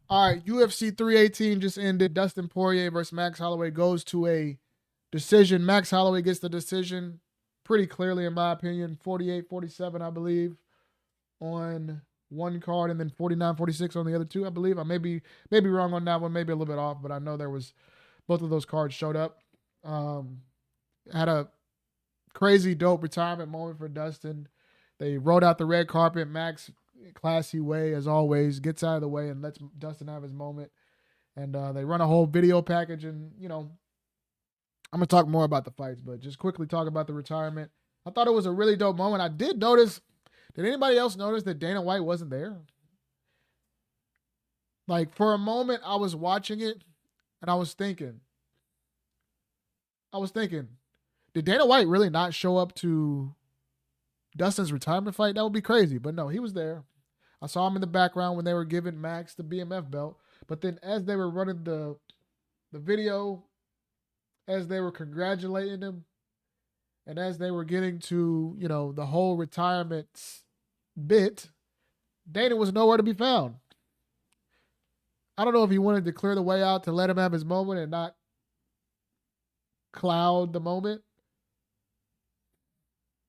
All right, UFC 318 just ended. Dustin Poirier versus Max Holloway goes to a decision. Max Holloway gets the decision pretty clearly, in my opinion. 48-47, I believe, on one card, and then 49-46 on the other two, I believe. I may be wrong on that one, maybe a little bit off, but I know there was both of those cards showed up. Had a crazy dope retirement moment for Dustin. They rolled out the red carpet. Max, classy way as always, gets out of the way and lets Dustin have his moment. And they run a whole video package. And I'm gonna talk more about the fights, but just quickly talk about the retirement. I thought it was a really dope moment. I did notice. Did anybody else notice that Dana White wasn't there? Like, for a moment, I was watching it and I was thinking, did Dana White really not show up to Dustin's retirement fight? That would be crazy. But no, he was there. I saw him in the background when they were giving Max the BMF belt. But then as they were running the video, as they were congratulating him, and as they were getting to, the whole retirement bit, Dana was nowhere to be found. I don't know if he wanted to clear the way out to let him have his moment and not cloud the moment,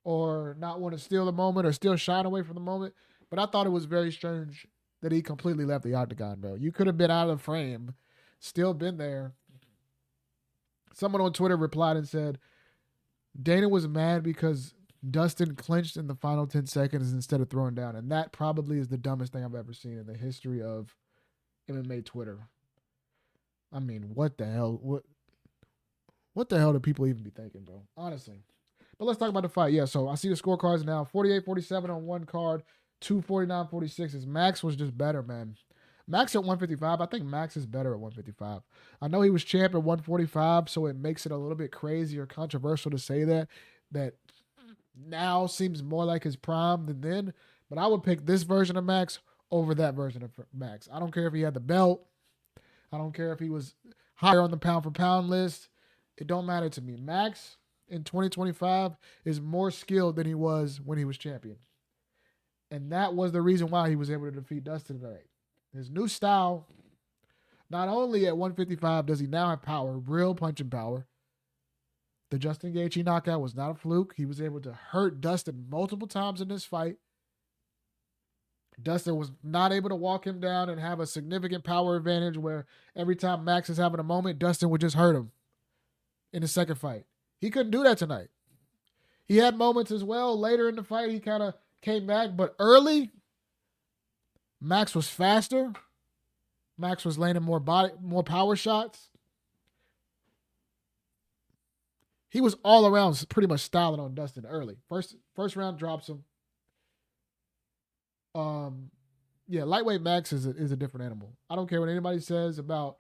or not want to steal the moment or still shine away from the moment. But I thought it was very strange that he completely left the octagon, bro. You could have been out of the frame, still been there. Someone on Twitter replied and said, Dana was mad because Dustin clinched in the final 10 seconds instead of throwing down. And that probably is the dumbest thing I've ever seen in the history of MMA Twitter. I mean, what the hell? What the hell do people even be thinking, bro? Honestly. But let's talk about the fight. Yeah, so I see the scorecards now. 48-47 on one card, 249-46. Max was just better, man. Max at 155, I think Max is better at 155. I know he was champ at 145, so it makes it a little bit crazy or controversial to say that now seems more like his prime than then. But I would pick this version of Max over that version of Max. I don't care if he had the belt. I don't care if he was higher on the pound for pound list. It don't matter to me. Max in 2025 is more skilled than he was when he was champion. And that was the reason why he was able to defeat Dustin tonight. His new style, not only at 155 does he now have power, real punching power. The Justin Gaethje knockout was not a fluke. He was able to hurt Dustin multiple times in this fight. Dustin was not able to walk him down and have a significant power advantage where every time Max is having a moment, Dustin would just hurt him in the second fight. He couldn't do that tonight. He had moments as well. Later in the fight, he kind of came back, but early, Max was faster. Max was landing more power shots. He was all around pretty much styling on Dustin early. First round drops him. Lightweight Max is a different animal. I don't care what anybody says about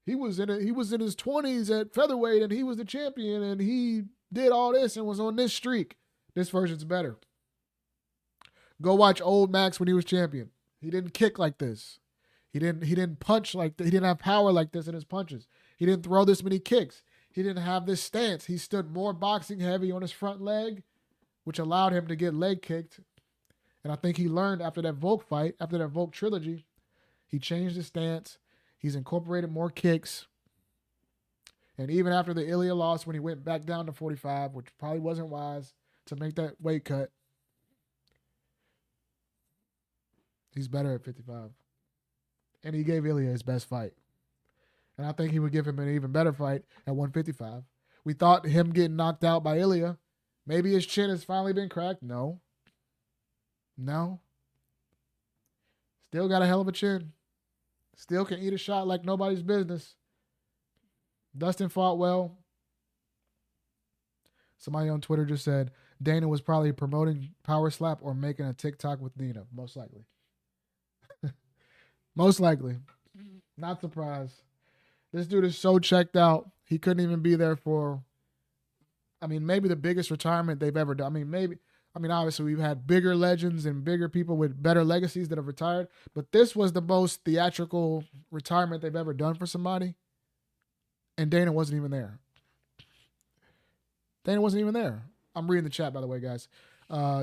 he was in his 20s at featherweight and he was the champion and he did all this and was on this streak. This version's better. Go watch old Max when he was champion. He didn't kick like this. He didn't punch like this. He didn't have power like this in his punches. He didn't throw this many kicks. He didn't have this stance. He stood more boxing heavy on his front leg, which allowed him to get leg kicked. And I think he learned after that Volk fight, after that Volk trilogy, he changed his stance. He's incorporated more kicks. And even after the Ilya loss, when he went back down to 45, which probably wasn't wise to make that weight cut, he's better at 55. And he gave Ilya his best fight. And I think he would give him an even better fight at 155. We thought him getting knocked out by Ilya, maybe his chin has finally been cracked. No. Still got a hell of a chin. Still can eat a shot like nobody's business. Dustin fought well. Somebody on Twitter just said Dana was probably promoting Power Slap or making a TikTok with Nina. Most likely. Most likely. Not surprised. This dude is so checked out. He couldn't even be there for, maybe the biggest retirement they've ever done. Obviously we've had bigger legends and bigger people with better legacies that have retired, but this was the most theatrical retirement they've ever done for somebody. And Dana wasn't even there. I'm reading the chat, by the way, guys.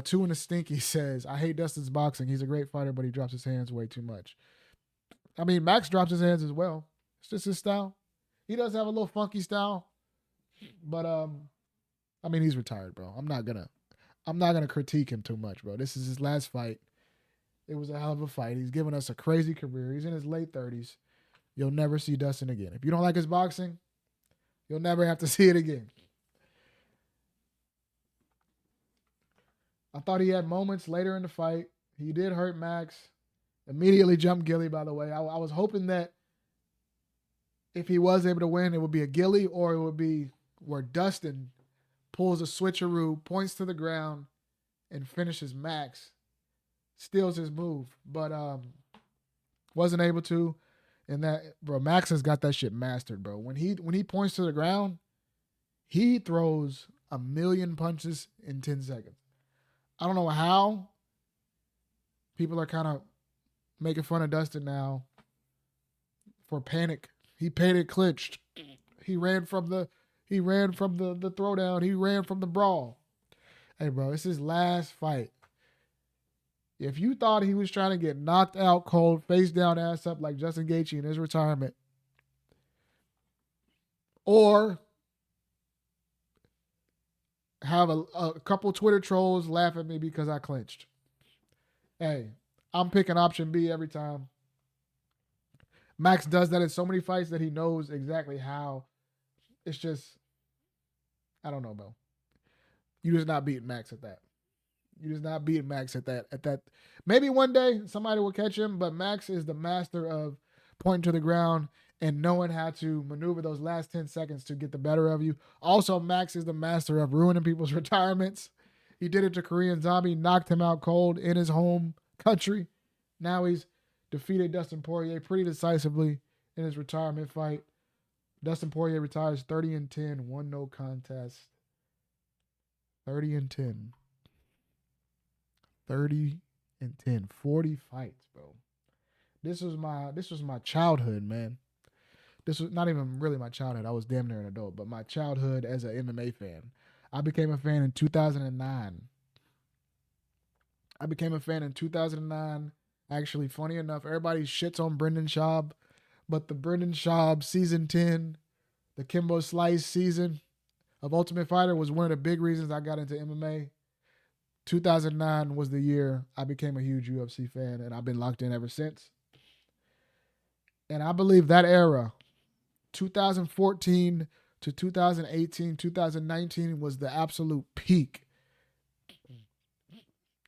Two in the Stinky says, I hate Dustin's boxing. He's a great fighter, but he drops his hands way too much. I mean, Max drops his hands as well. It's just his style. He does have a little funky style, but I mean, he's retired, bro. I'm not gonna critique him too much, bro. This is his last fight. It was a hell of a fight. He's given us a crazy career. He's in his late 30s. You'll never see Dustin again. If you don't like his boxing, you'll never have to see it again. I thought he had moments later in the fight. He did hurt Max. Immediately jumped Gilly, by the way. I was hoping that if he was able to win, it would be a Gilly or it would be where Dustin pulls a switcheroo, points to the ground, and finishes Max. Steals his move. But wasn't able to. And that, bro, Max has got that shit mastered, bro. When he points to the ground, he throws a million punches in 10 seconds. I don't know how people are kind of making fun of Dustin now for panic. He panic clinched. He ran from the throwdown. He ran from the brawl. Hey, bro, it's his last fight. If you thought he was trying to get knocked out cold, face down, ass up like Justin Gaethje in his retirement, or have a couple Twitter trolls laugh at me because I clinched, hey, I'm picking option B every time. Max does that in so many fights that he knows exactly how. It's just, I don't know, bro. You just not beating Max at that. You just not beating Max at that. Maybe one day somebody will catch him, but Max is the master of pointing to the ground and knowing how to maneuver those last 10 seconds to get the better of you. Also, Max is the master of ruining people's retirements. He did it to Korean Zombie, knocked him out cold in his home country. Now he's defeated Dustin Poirier pretty decisively in his retirement fight. Dustin Poirier retires 30-10, won no contest. 30-10. 30-10, 40 fights, bro. This was my childhood, man. This was not even really my childhood. I was damn near an adult, but my childhood as an MMA fan. I became a fan in 2009. Actually, funny enough, everybody shits on Brendan Schaub, but the Brendan Schaub season 10, the Kimbo Slice season of Ultimate Fighter was one of the big reasons I got into MMA. 2009 was the year I became a huge UFC fan, and I've been locked in ever since. And I believe that era, 2014 to 2018, 2019, was the absolute peak.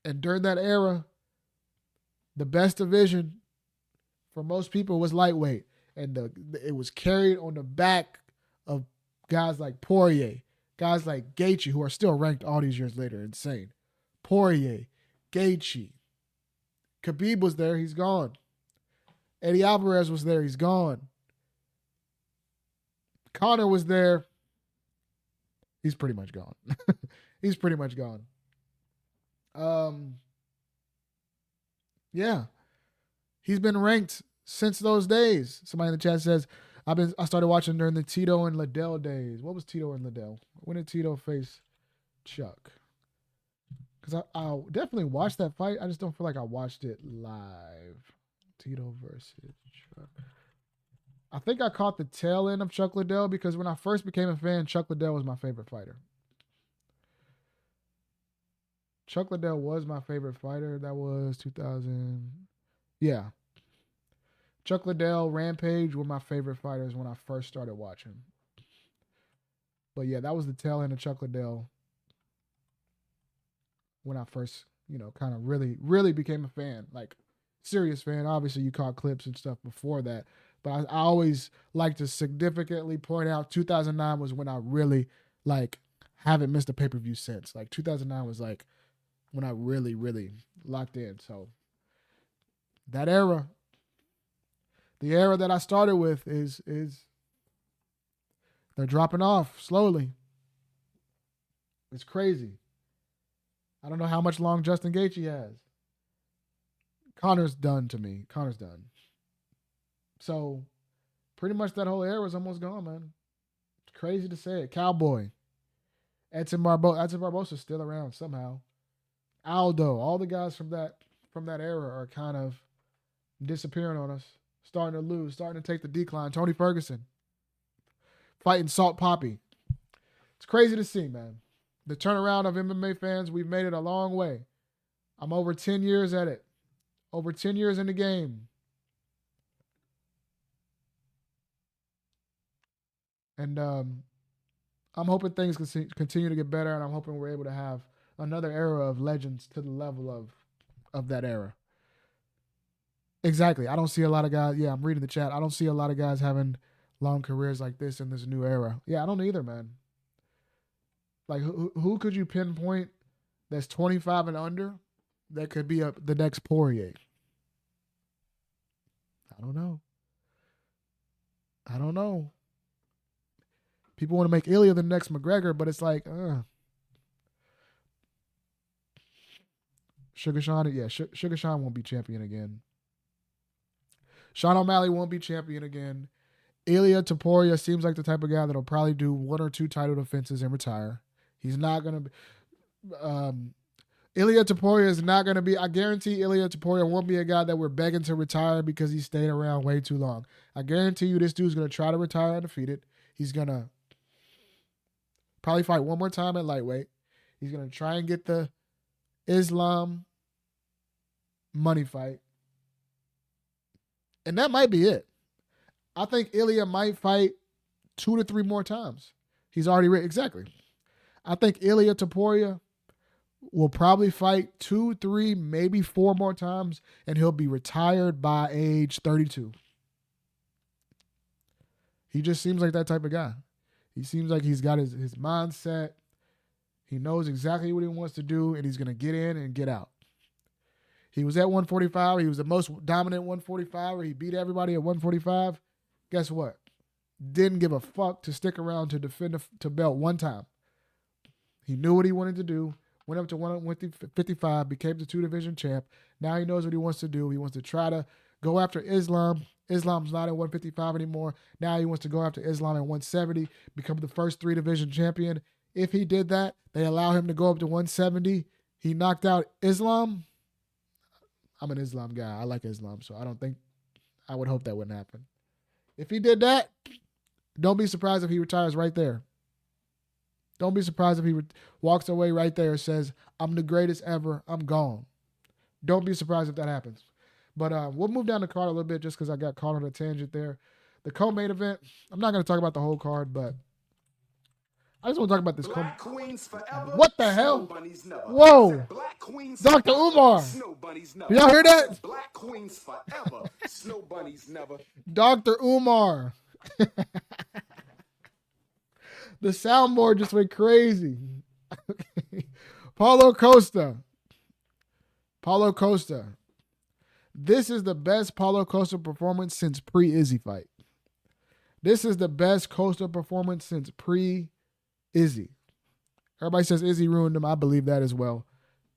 And during that era, the best division for most people was lightweight. And it was carried on the back of guys like Poirier, guys like Gaethje, who are still ranked all these years later. Insane. Poirier, Gaethje. Khabib was there. He's gone. Eddie Alvarez was there. He's gone. Conor was there. He's pretty much gone. Yeah. He's been ranked since those days. Somebody in the chat says, I started watching during the Tito and Liddell days. What was Tito and Liddell? When did Tito face Chuck? Because I definitely watched that fight. I just don't feel like I watched it live. Tito versus Chuck. I think I caught the tail end of Chuck Liddell because when I first became a fan, Chuck Liddell was my favorite fighter. Chuck Liddell was my favorite fighter. That was 2000. Yeah. Chuck Liddell, Rampage were my favorite fighters when I first started watching. But yeah, that was the tail end of Chuck Liddell when I first, kind of really became a fan, like serious fan. Obviously, you caught clips and stuff before that, but I always like to significantly point out 2009 was when I really haven't missed a pay-per-view since. 2009 was when I really locked in. So that era, the era that I started with is they're dropping off slowly. It's crazy. I don't know how much long Justin Gaethje has. Conor's done to me. Conor's done. So pretty much that whole era is almost gone, man. It's crazy to say it. Cowboy. Edson Barbosa's still around somehow. Aldo. All the guys from that era are kind of disappearing on us. Starting to lose, starting to take the decline. Tony Ferguson fighting Salt Poppy. It's crazy to see, man. The turnaround of MMA fans, we've made it a long way. I'm over 10 years at it. Over 10 years in the game. And I'm hoping things continue to get better, and I'm hoping we're able to have another era of legends to the level of that era. Exactly. I don't see a lot of guys. Yeah, I'm reading the chat. I don't see a lot of guys having long careers like this in this new era. Yeah, I don't either, man. Like, who could you pinpoint that's 25 and under that could be the next Poirier? I don't know. People want to make Ilya the next McGregor, but it's like, Sugar Sean, yeah, Sugar Sean won't be champion again. Sean O'Malley won't be champion again. Ilya Taporia seems like the type of guy that'll probably do 1 or 2 title defenses and retire. He's not going to be... Ilya Taporia is not going to be... I guarantee Ilya Taporia won't be a guy that we're begging to retire because he stayed around way too long. I guarantee you this dude's going to try to retire undefeated. He's going to probably fight one more time at lightweight. He's going to try and get the Islam money fight. And that might be it. I think Ilya might fight 2 to 3 more times. He's already ready. Exactly. I think Ilya Taporia will probably fight 2, 3, maybe 4 more times, and he'll be retired by age 32. He just seems like that type of guy. He seems like he's got his mindset. He knows exactly what he wants to do, and he's going to get in and get out. He was at 145. He was the most dominant 145. He beat everybody at 145. Guess what? Didn't give a fuck to stick around to defend the belt one time. He knew what he wanted to do. Went up to 155, became the 2-division champ. Now he knows what he wants to do. He wants to try to go after Islam. Islam's not at 155 anymore. Now he wants to go after Islam at 170, become the first 3-division champion. If he did that, they allow him to go up to 170. He knocked out Islam. I'm an Islam guy. I like Islam, so I would hope that wouldn't happen. If he did that, don't be surprised if he retires right there. Don't be surprised if he walks away right there and says, I'm the greatest ever. I'm gone. Don't be surprised if that happens. But we'll move down the card a little bit just because I got caught on a tangent there. The co-main event, I'm not going to talk about the whole card, but I just want to talk about this. Black Queens forever. What the hell? Never. Whoa. Black Queens Dr. Umar. Snow bunnies never. Y'all hear that? Black Queens forever. Snow bunnies never. Dr. Umar. The soundboard just went crazy. Paulo Costa. This is the best Paulo Costa performance since pre-Izzy fight. This is the best Costa performance since pre-Izzy. Everybody says Izzy ruined him. I believe that as well.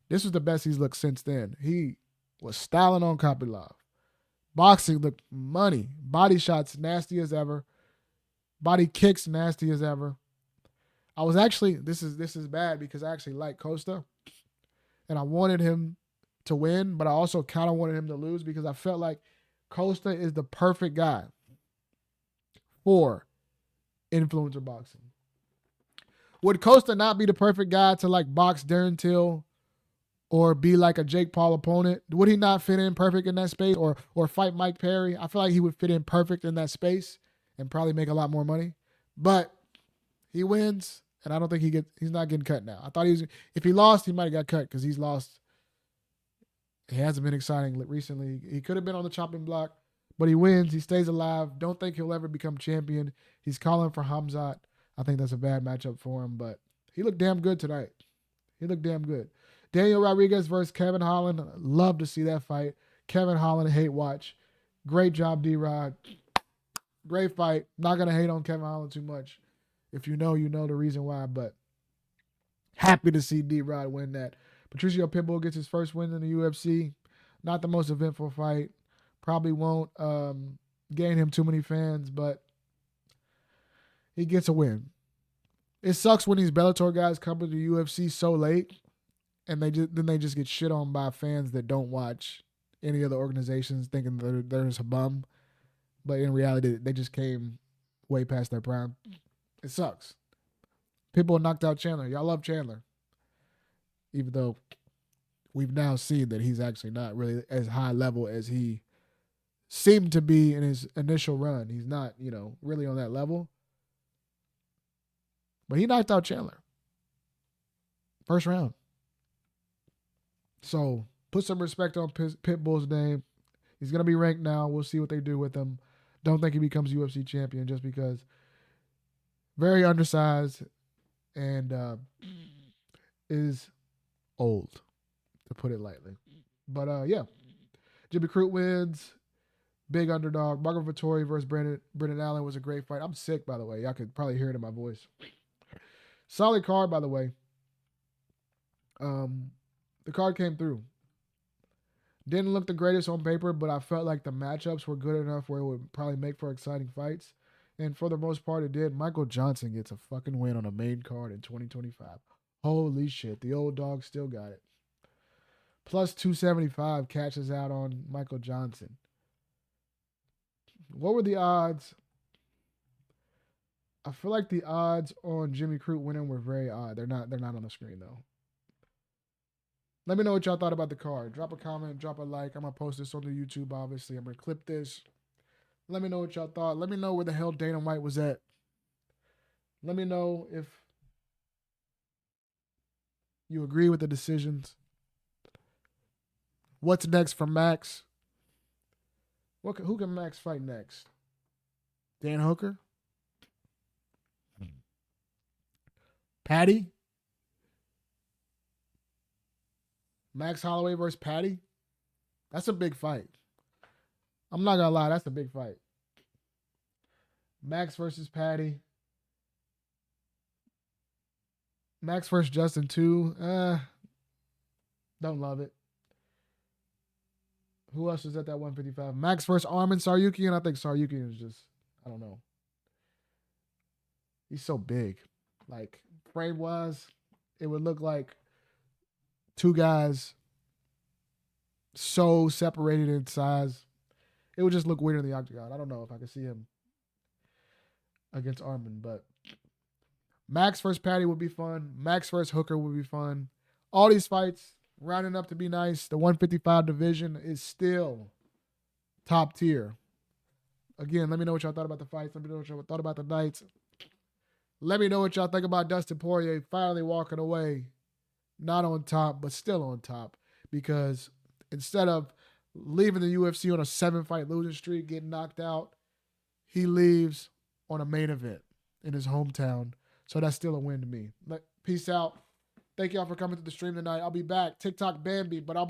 This was the best he's looked since then. He was styling on Kopylov. Boxing looked money. Body shots nasty as ever. Body kicks nasty as ever. I was actually, this is bad because I actually like Costa. And I wanted him to win, but I also kind of wanted him to lose because I felt like Costa is the perfect guy for influencer boxing. Would Costa not be the perfect guy to like box Darren Till or be like a Jake Paul opponent? Would he not fit in perfect in that space or fight Mike Perry? I feel like he would fit in perfect in that space and probably make a lot more money. But he wins, and I don't think he's not getting cut now. I thought if he lost, he might have got cut because he's lost. He hasn't been exciting recently. He could have been on the chopping block, but he wins. He stays alive. Don't think he'll ever become champion. He's calling for Hamzat. I think that's a bad matchup for him, but he looked damn good tonight. He looked damn good. Daniel Rodriguez versus Kevin Holland. Love to see that fight. Kevin Holland, hate watch. Great job, D-Rod. Great fight. Not going to hate on Kevin Holland too much. If you know the reason why, but happy to see D-Rod win that. Patricio Pitbull gets his first win in the UFC. Not the most eventful fight. Probably won't gain him too many fans, but he gets a win. It sucks when these Bellator guys come to the UFC so late, and they just get shit on by fans that don't watch any other organizations, thinking they're just a bum. But in reality, they just came way past their prime. It sucks. People knocked out Chandler. Y'all love Chandler. Even though we've now seen that he's actually not really as high level as he seemed to be in his initial run. He's not, really on that level. But he knocked out Chandler. First round. So put some respect on Pitbull's name. He's going to be ranked now. We'll see what they do with him. Don't think he becomes UFC champion just because very undersized and is old, to put it lightly. But yeah, Jimmy Crute wins. Big underdog. Marco Vettori versus Brendan Allen was a great fight. I'm sick, by the way. Y'all could probably hear it in my voice. Solid card, by the way. The card came through. Didn't look the greatest on paper, but I felt like the matchups were good enough where it would probably make for exciting fights. And for the most part, it did. Michael Johnson gets a fucking win on a main card in 2025. Holy shit. The old dog still got it. Plus 275 catches out on Michael Johnson. What were the odds? I feel like the odds on Jimmy Crute winning were very odd. They're not on the screen, though. Let me know what y'all thought about the card. Drop a comment, drop a like. I'm going to post this on the YouTube, obviously. I'm going to clip this. Let me know what y'all thought. Let me know where the hell Dana White was at. Let me know if you agree with the decisions. What's next for Max? Who can Max fight next? Dan Hooker? Patty? Max Holloway versus Patty? That's a big fight. I'm not going to lie. That's a big fight. Max versus Patty. Max versus Justin too. Don't love it. Who else is at that 155? Max versus Arman Tsarukyan. I think Tsarukyan is just, I don't know. He's so big. Like, frame-wise, it would look like two guys so separated in size. It would just look weird in the octagon. I don't know if I could see him against Arman, but Max versus Patty would be fun. Max versus Hooker would be fun. All these fights rounding up to be nice. The 155 division is still top tier. Again, let me know what y'all thought about the fights. Let me know what y'all thought about the nights. Let me know what y'all think about Dustin Poirier finally walking away. Not on top, but still on top. Because instead of leaving the UFC on a 7-fight losing streak, getting knocked out, he leaves on a main event in his hometown. So that's still a win to me. Peace out. Thank y'all for coming to the stream tonight. I'll be back. TikTok Bambi, but I'll be